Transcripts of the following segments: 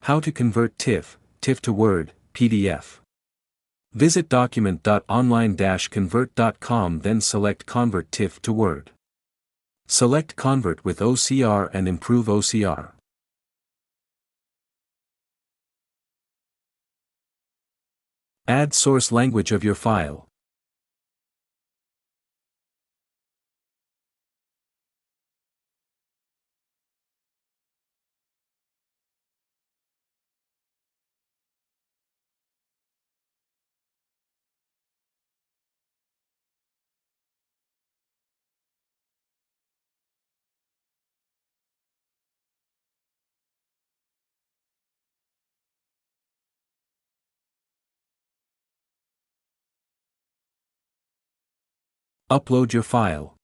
How to convert TIFF to Word, PDF. Visit document.online-convert.com, then select Convert TIFF to Word. Select Convert with OCR and Improve OCR. Add source language of your file. Upload your file.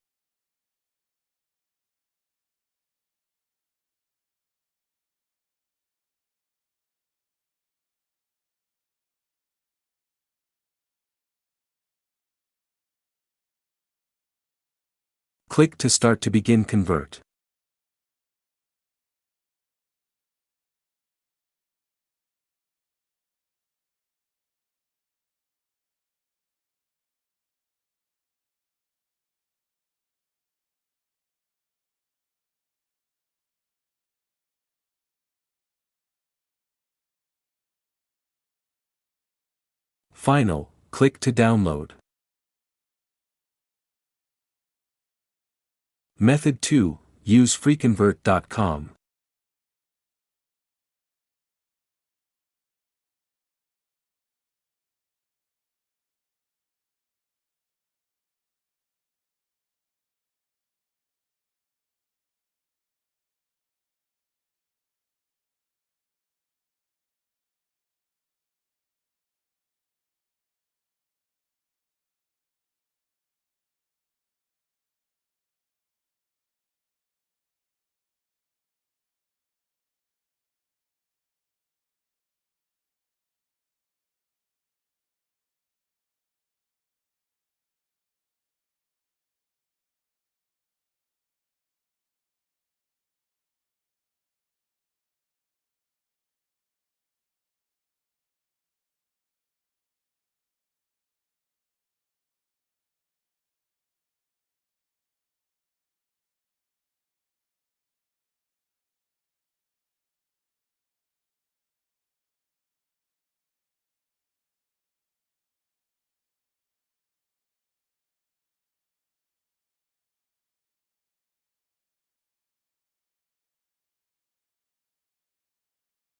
Click to start to begin convert. Final, click to download. Method 2, use freeconvert.com.